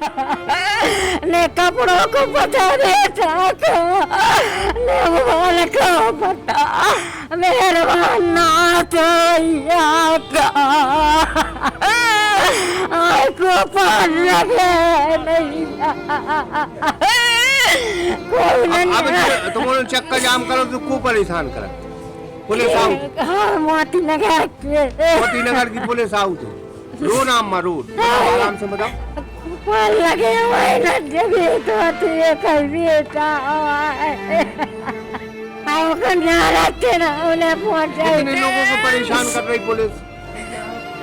ने कपड़ों को बचा बेटा को, ने मोबाइल को बता, मेहरबान ना तो को पान लगे नहीं कोई नहीं। तुम चक्का जाम करो तो खूब परेशान कर पुलिस आओ। हाँ मोती नगर की पुलिस आओ तो रो ना अम्मा रो आराम से बताओ। पान लगे हुए ना जब तो कहीं बेटा रखते ना उन्हें पहुंचाए। कितने लोगों को परेशान कर रही पुलिस?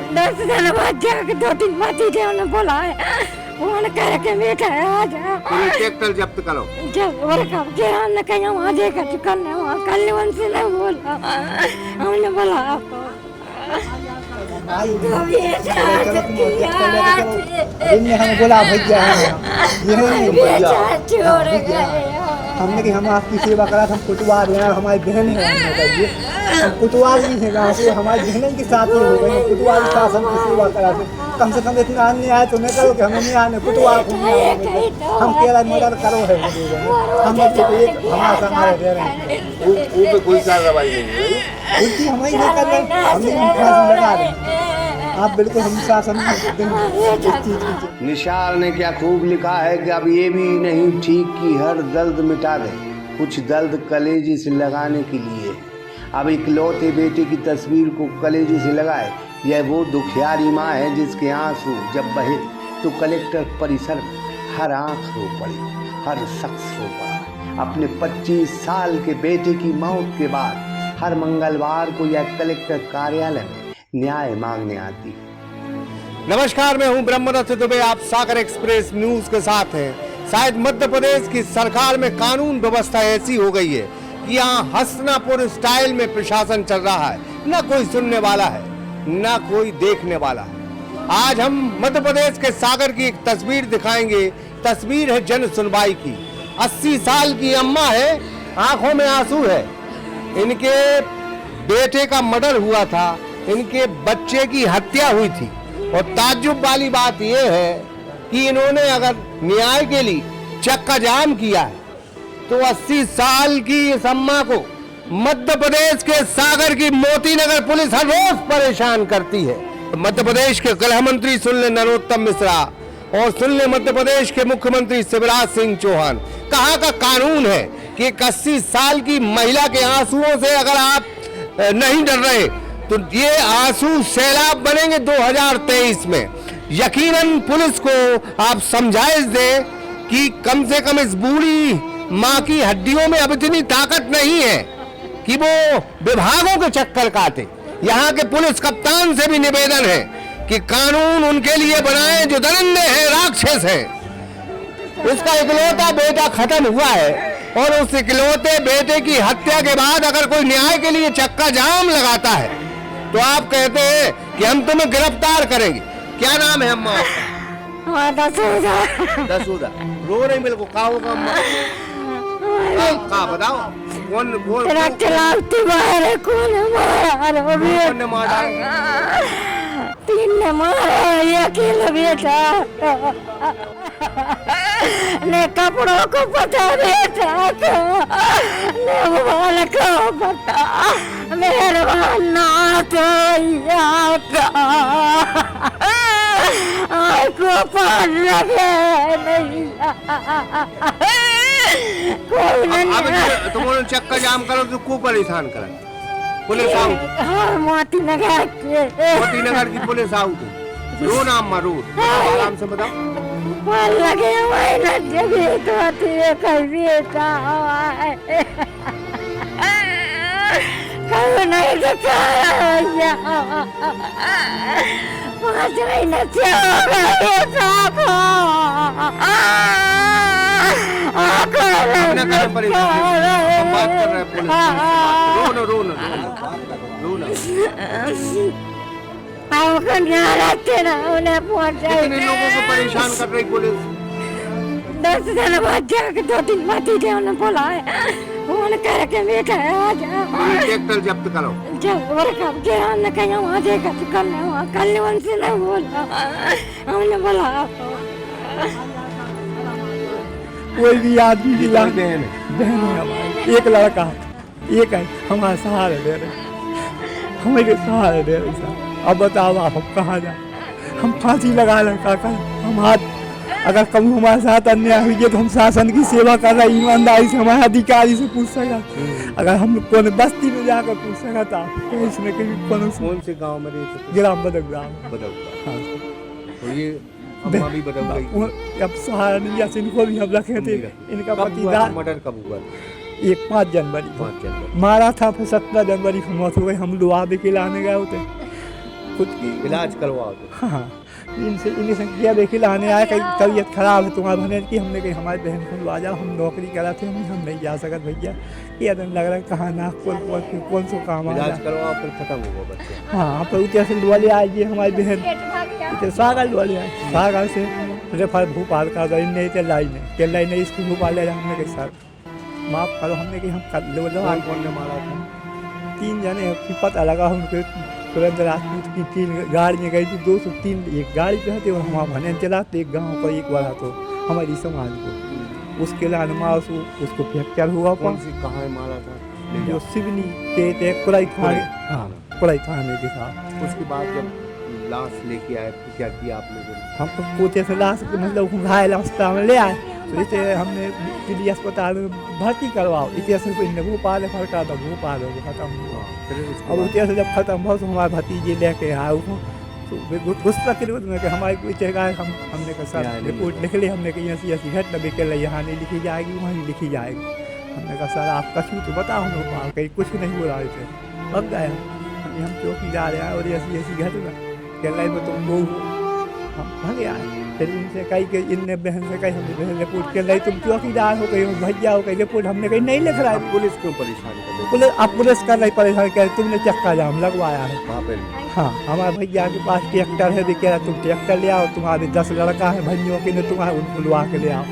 10 जन बच्चे के 2-3 माती थे उन्हें बोला है फोन करके बेटा आ जा पूरी ट्रैक्टर जब्त करो। जब और कब के हमने कहीं वहाँ देखा चिकन ने वहाँ कल्याण से नहीं बोला हमने बोला आपको हम बोला भैया हमने कि हम आपकी सेवा करा हम कुटवार हैं हमारी बहन है हम कुटवार भी हैं गाँव से हमारी बहन के साथ ही हो गए कुटवार के साथ हम सेवा करा कम से कम इतना अन्य आए तो नहीं करो कि हमें नहीं आने कुटवार हम केवल मदद करो है हम हमारा समाज दे रहे हैं कोई कार्रवाई नहीं उल्टी हमारी नहीं कर रहे हमने लगा रहे आप बिल्कुल हम शासन निशार ने क्या खूब लिखा है कि अब ये भी नहीं ठीक कि हर दर्द मिटा दे कुछ दर्द कलेजे से लगाने के लिए। अब इकलौते बेटे की तस्वीर को कलेजे से लगाए। यह वो दुखियारी माँ है जिसके आंसू जब बहे तो कलेक्टर परिसर हर आंख रो पड़ी, हर शख्स रो पड़ा। अपने 25 साल के बेटे की मौत के बाद हर मंगलवार को यह कलेक्टर कार्यालय में न्याय मांगने आती है। नमस्कार, मैं हूं ब्रह्मरथ दुबे, आप सागर एक्सप्रेस न्यूज के साथ हैं। शायद मध्य प्रदेश की सरकार में कानून व्यवस्था ऐसी हो गई है कि यहाँ हसनापुर स्टाइल में प्रशासन चल रहा है, न कोई सुनने वाला है न कोई देखने वाला है। आज हम मध्य प्रदेश के सागर की एक तस्वीर दिखाएंगे। तस्वीर है जन सुनवाई की। 80 साल की अम्मा है, आंखों में आंसू है। इनके बेटे का मर्डर हुआ था, इनके बच्चे की हत्या हुई थी और ताज्जुब वाली बात यह है कि इन्होंने अगर न्याय के लिए चक्का जाम किया है तो 80 साल की इस अम्मा को मध्य प्रदेश के सागर की मोती नगर पुलिस हर रोज परेशान करती है। मध्य प्रदेश के गृह मंत्री सुन ले नरोत्तम मिश्रा और सुन ले मध्य प्रदेश के मुख्यमंत्री शिवराज सिंह चौहान। कहाँ का कानून है कि 80 साल की महिला के आंसुओं से अगर आप नहीं डर रहे तो ये आंसू सैलाब बनेंगे 2023 में। यकीनन पुलिस को आप समझाइश दें कि कम से कम इस बूढ़ी माँ की हड्डियों में अब इतनी ताकत नहीं है कि वो विभागों के चक्कर काटे। यहाँ के पुलिस कप्तान से भी निवेदन है कि कानून उनके लिए बनाएं जो दरिंदे हैं, राक्षस हैं। उसका इकलौता बेटा खत्म हुआ है और उस इकलौते बेटे की हत्या के बाद अगर कोई न्याय के लिए चक्का जाम लगाता है तो आप कहते हैं कि हम तुम्हें गिरफ्तार करेंगे। क्या नाम है अम्मा आपका? दसूदा। रो रही मेरे को का होगा अम्मा? का बताओ कौन चलाती बाहर कौन मारा? 3 ने मारा, अकेला बेटा ने कपड़ों को बचा बेटा को, ने मोबाइल को बता, मेहरबान ना तो को पान लगे नहीं कोई नहीं। तुम चक्का जाम करो तो खूब परेशान कर पुलिस आओ। हाँ मोती नगर की पुलिस आओ तो रो ना अम्मा रो आराम से बताओ। पान लगे हुए ना जब तो कहीं बेटा कहीं नहीं दिखाया 5 महीने से हो गए बेटा को बात कर रहे हैं पुलिस। रखते ना उन्हें पहुंचाए। कितने लोगों को परेशान कर रही पुलिस? 10 जन बच्चे के 2-3 माती थे उन्हें बोला है फोन करके बेटा आ जा ट्रैक्टर जब्त करो। जब और कब के हमने कहीं वहाँ देखा चिकन ने वहाँ कल्याण से नहीं बोला हमने बोला आपको कोई भी आदमी की लाश बहन बहन है हमारी, एक लड़का एक है हमारा सहारा दे रहे, हमें सहारा दे रहे साहब। अब बताओ आप हम कहाँ जाए, हम फांसी लगा लें काका, हम हाथ अगर कभी हमारे साथ अन्याय हुई है तो हम शासन की सेवा कर रहे हैं, ईमानदारी से हमारे अधिकारी से पूछ सका, अगर हम लोग को बस्ती में जाकर पूछ सका था तो इसमें कौन से गांव में रहते? ग्राम बदक ग्राम। हाँ, तो ये अम्मा भी बदल गई। अब सहारा नहीं है, इनको भी हम रखे थे। इनका पति मर्डर कब हुआ? एक 5 जनवरी मारा था, फिर 17 जनवरी को मौत हो गई। हम दुआ भी खिलाने गए होते, खुद की इलाज करवाओ। हाँ, इनसे किया देखिए लाने आया, कहीं तबीयत खराब है तुम्हारे बहन की, हमने कही हमारी बहन को आ जाओ, हम नौकरी करा थे, हम नहीं जा सकते भैया, ये दिन लग रहा है कहाँ नागपुर कौन सा काम इलाज करवाओ फिर खत्म होगा बच्चे। हाँ, पर उतर से लुआ ले आइए हमारी बहन सागर लुआ ले आए, सागर से रेफर भोपाल का गई नहीं तो लाई नहीं इसको भोपाल ले जाए। हमने कही सर माफ़ करो, हमने कही हम कर लो। कौन ने मारा था? 3 जने पता लगा उनको, तुरंत राजपूत की 3 गाड़ियाँ गई थी, 203 एक गाड़ी पे थे और हमारा भजन चलाते एक गांव का एक बड़ा तो हमारी समाज को, उसके लाने मार उसको फ्रैक्चर हुआ। कौन सी कहाँ मारा था? जो सिवनी के कुड़ाई थाने, हाँ कुड़ाई थाने के साथ। उसके बाद जब लाश लेके आए तो क्या किया आप लोगों ने? हम तो पोते से लाश मतलब घायल अवस्था में ले आए, तो इसे हमने दिल्ली अस्पताल में भर्ती करवाओ, इतिहास से भोपाल फड़का था, भोपाल हो खत्म हुआ। अब इतिहास जब खत्म हुआ तो हमारे भतीजे लेके आए उसको, तो गुस्सा के लिए में कि हमारी कोई जगह हमने कहा सर रिपोर्ट लिख ली, हमने कही ऐसी घटना बिकल यहाँ नहीं लिखी जाएगी वहीं लिखी जाएगी। हमने कहा सर आप कसूर तो बताओ, हम कहीं कुछ नहीं हो रहा है, अब गया हम चौकीदार आए और ऐसी घटना कह रही में तुम वो हम भागे आए। फिर इनसे कही कि इनने बहन से कही हमने बहन रिपोर्ट कर रही, तुम चौकीदार हो गई हो भैया हो गई, रिपोर्ट हमने कही नहीं लिख रहा है। पुलिस क्यों परेशान कर रही? पुलिस अब पुलिस कर रही परेशान कर, तुमने चक्का जाम लगवाया है वहाँ पे। हाँ, हमारे भैया के पास ट्रैक्टर है, कह रहा तुम ट्रैक्टर ले आओ, तुम्हारे 10 लड़का है भैया के, तुम्हारे उनको लुआ के ले आओ।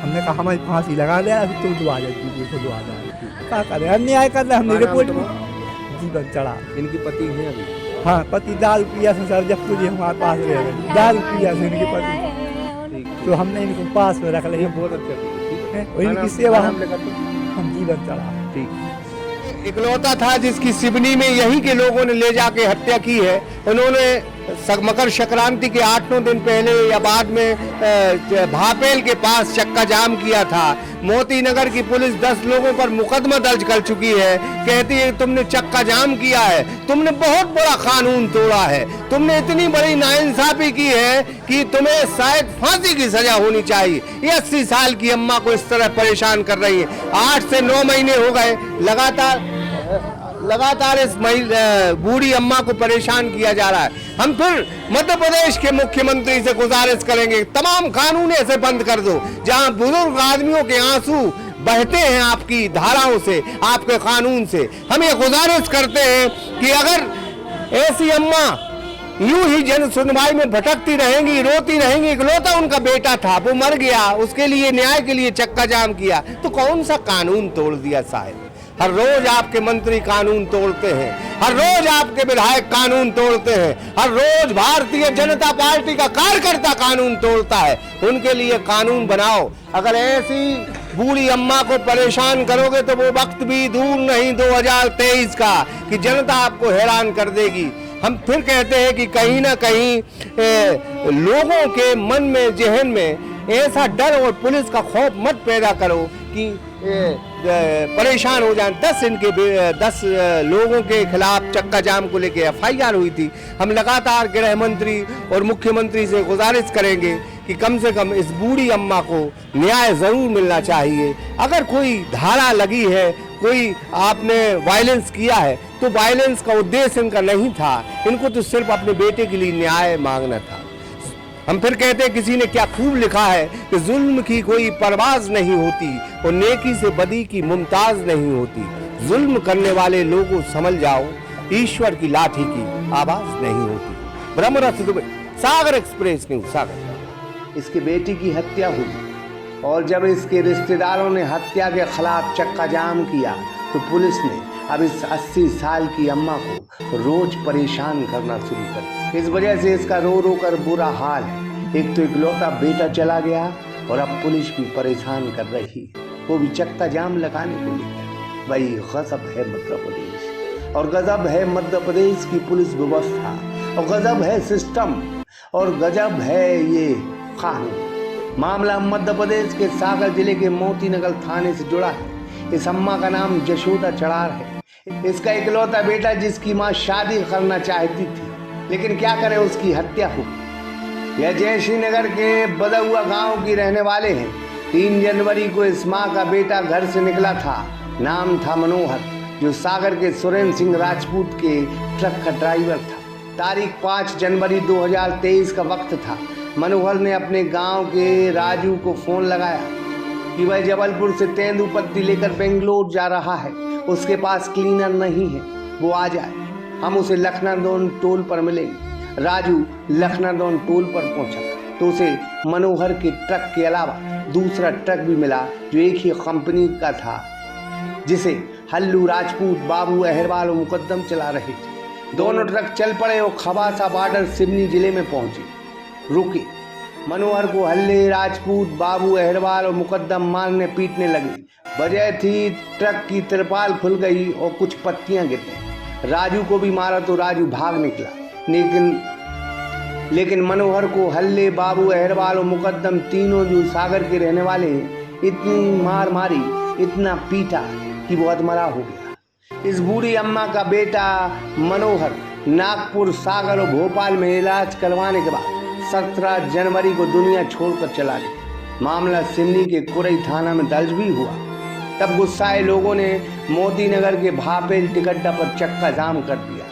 हमने कहा हमारी फांसी लगा ले, तुम दुआ जाए तो दुआ जाए, क्या करें अन्याय कर रहे। हमने रिपोर्ट जीवन चढ़ा। इनकी पति है अभी? हाँ, पति दारू पिया से सर, जब तुझे हमारे पास रह गए दारू पिया से इनके पति, तो हमने इनको पास में रख लिया। बहुत अच्छा और इनकी सेवा हम जीवन चढ़ा। ठीक, इकलौता था जिसकी सिवनी में यहीं के लोगों ने ले जाके हत्या की है। उन्होंने मकर संक्रांति के 8-9 दिन पहले या बाद में भापेल के पास चक्का जाम किया था। मोती नगर की पुलिस 10 लोगों पर मुकदमा दर्ज कर चुकी है। कहती है तुमने चक्का जाम किया है, तुमने बहुत बड़ा कानून तोड़ा है, तुमने इतनी बड़ी नाइंसाफी की है कि तुम्हें शायद फांसी की सजा होनी चाहिए। ये 80 साल की अम्मा को इस तरह परेशान कर रही है। 8 से 9 महीने हो गए लगातार इस बूढ़ी अम्मा को परेशान किया जा रहा है। हम फिर मध्य प्रदेश के मुख्यमंत्री से गुजारिश करेंगे तमाम कानून ऐसे बंद कर दो जहां बुजुर्ग आदमियों के आंसू बहते हैं आपकी धाराओं से, आपके कानून से। हम ये गुजारिश करते हैं कि अगर ऐसी अम्मा यूं ही जन सुनवाई में भटकती रहेंगी, रोती रहेंगी, इकलौता उनका बेटा था वो मर गया, उसके लिए न्याय के लिए चक्का जाम किया, तो कौन सा कानून तोड़ दिया साहब? हर रोज आपके मंत्री कानून तोड़ते हैं, हर रोज आपके विधायक कानून तोड़ते हैं, हर रोज भारतीय जनता पार्टी का कार्यकर्ता कानून तोड़ता है। उनके लिए कानून बनाओ। अगर ऐसी बूढ़ी अम्मा को परेशान करोगे तो वो वक्त भी दूर नहीं 2023 का कि जनता आपको हैरान कर देगी। हम फिर कहते हैं कि कहीं ना कहीं लोगों के मन में, जहन में ऐसा डर और पुलिस का खौफ मत पैदा करो कि परेशान हो जाए। 10 लोगों के खिलाफ चक्का जाम को लेकर FIR हुई थी। हम लगातार गृह मंत्री और मुख्यमंत्री से गुजारिश करेंगे कि कम से कम इस बूढ़ी अम्मा को न्याय जरूर मिलना चाहिए। अगर कोई धारा लगी है, कोई आपने वायलेंस किया है, तो वायलेंस का उद्देश्य इनका नहीं था, इनको तो सिर्फ अपने बेटे के लिए न्याय मांगना था। हम फिर कहते हैं किसी ने क्या खूब लिखा है कि जुल्म की कोई परवाज नहीं होती और नेकी से बदी की मुमताज नहीं होती। जुल्म करने वाले लोगों समझ जाओ, ईश्वर की लाठी की आवाज नहीं होती। ब्रह्मरथ दुबे, सागर एक्सप्रेस न्यूज, सागर। इसके बेटी की हत्या हुई और जब इसके रिश्तेदारों ने हत्या के खिलाफ चक्का जाम किया तो पुलिस ने अब इस 80 साल की अम्मा को रोज परेशान करना शुरू कर। इस वजह से इसका रो रो कर बुरा हाल है। एक तो इकलौता बेटा चला गया और अब पुलिस भी परेशान कर रही है, वो भी चक्का जाम लगाने को लेकर। भाई गजब है मध्य प्रदेश, और गजब है मध्य प्रदेश की पुलिस व्यवस्था, और गजब है सिस्टम, और गजब है ये कानून। मामला मध्य प्रदेश के सागर जिले के मोतीनगर थाने से जुड़ा है। इस अम्मा का नाम जशोदा चड़ार है। इसका इकलौता बेटा जिसकी माँ शादी करना चाहती थी, लेकिन क्या करे उसकी हत्या हो गई। यह जयश्री नगर के बदहुआ गांव की रहने वाले हैं। 3 जनवरी को इस माँ का बेटा घर से निकला था। नाम था मनोहर, जो सागर के सुरेंद्र सिंह राजपूत के ट्रक का ड्राइवर था। तारीख 5 जनवरी 2023 का वक्त था। मनोहर ने अपने गांव के राजू को फोन लगाया कि वह जबलपुर से तेंदुपत्ती लेकर बेंगलोर जा रहा है, उसके पास क्लीनर नहीं है, वो आ जाए, हम उसे लखनादौन टोल पर मिलेंगे। राजू लखनादौन टोल पर पहुंचा तो उसे मनोहर के ट्रक के अलावा दूसरा ट्रक भी मिला जो एक ही कंपनी का था, जिसे हल्लू राजपूत, बाबू अहरवाल और मुकद्दम चला रहे थे। दोनों ट्रक चल पड़े और खबासा बॉर्डर सिवनी जिले में पहुंचे, रुके। मनोहर को हल्ले राजपूत, बाबू अहरवाल और मुकद्दम मारने पीटने लगे। वजह थी ट्रक की तिरपाल खुल गई और कुछ पत्तियां गिर गई। राजू को भी मारा तो राजू भाग निकला, लेकिन मनोहर को हल्ले, बाबू अहरवाल और मुकद्दम तीनों जो सागर के रहने वाले हैं, इतनी मार मारी, इतना पीटा कि वो अधमरा हो गया। इस बूढ़ी अम्मा का बेटा मनोहर नागपुर, सागर और भोपाल में इलाज करवाने के बाद 17 जनवरी को दुनिया छोड़कर चला गया। मामला सिवनी के कुरई थाना में दर्ज भी हुआ। तब गुस्साए लोगों ने मोतीनगर के भापेल टिकट्टा पर चक्का जाम कर दिया।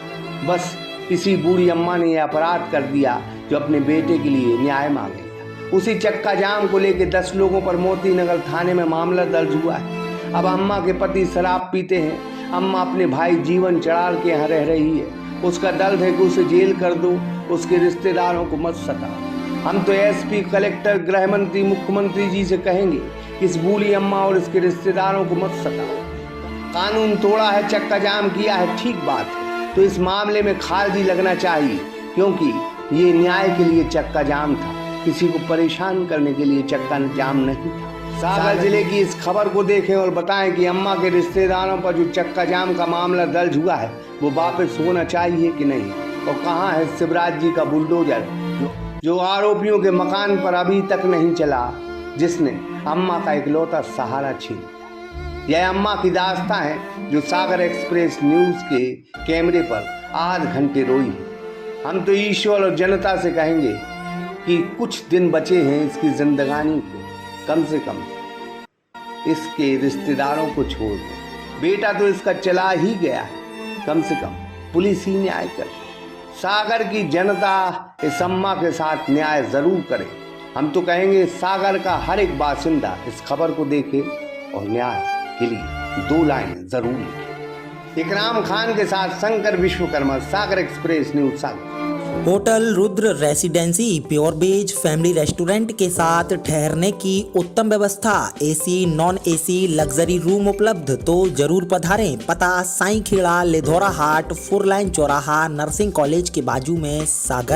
बस इसी बूढ़ी अम्मा ने यह अपराध कर दिया जो अपने बेटे के लिए न्याय मांग लिया। उसी चक्का जाम को लेकर 10 लोगों पर मोतीनगर थाने में मामला दर्ज हुआ है। अब अम्मा के पति शराब पीते हैं। अम्मा अपने भाई जीवन चड़ार के यहाँ रह रही है। उसका दर्द है कि उसे जेल कर दो, उसके रिश्तेदारों को मत सताओ। हम तो एसपी, कलेक्टर, गृह मंत्री, मुख्यमंत्री जी से कहेंगे कि इस बूढ़ी अम्मा और इसके रिश्तेदारों को मत सताओ। कानून तोड़ा है, चक्का जाम किया है, ठीक बात है, तो इस मामले में खारिजी लगना चाहिए, क्योंकि ये न्याय के लिए चक्का जाम था, किसी को परेशान करने के लिए चक्का जाम नहीं था। सागर जिले की इस खबर को देखें और बताएं कि अम्मा के रिश्तेदारों पर जो चक्का जाम का मामला दर्ज हुआ है वो वापस होना चाहिए कि नहीं, और कहाँ है शिवराज जी का बुलडोजर जो आरोपियों के मकान पर अभी तक नहीं चला, जिसने अम्मा का इकलौता सहारा छीन लिया। यह अम्मा की दास्तां है जो सागर एक्सप्रेस न्यूज के कैमरे पर 8 घंटे रोई है। हम तो ईश्वर और जनता से कहेंगे कि कुछ दिन बचे हैं इसकी जिंदगानी को, कम से कम इसके रिश्तेदारों को छोड़ दो। बेटा तो इसका चला ही गया है, कम से कम पुलिस ही न्याय करे। सागर की जनता इस अम्मा के साथ न्याय जरूर करे। हम तो कहेंगे सागर का हर एक बासिंदा इस खबर को देखे और न्याय के लिए 2 लाइन जरूर लिखे। इकराम खान के साथ Shankar Vishwakarma, Sagar express news Sagar. Hotel Rudra residency pure veg family restaurant के साथ ठहरने की उत्तम व्यवस्था, AC, non AC, luxury room उपलब्ध, तो जरूर पधारें। पता साईं खेड़ा, लेधौरा हाट, 4 लाइन चौराहा, नर्सिंग कॉलेज के बाजू में, सागर।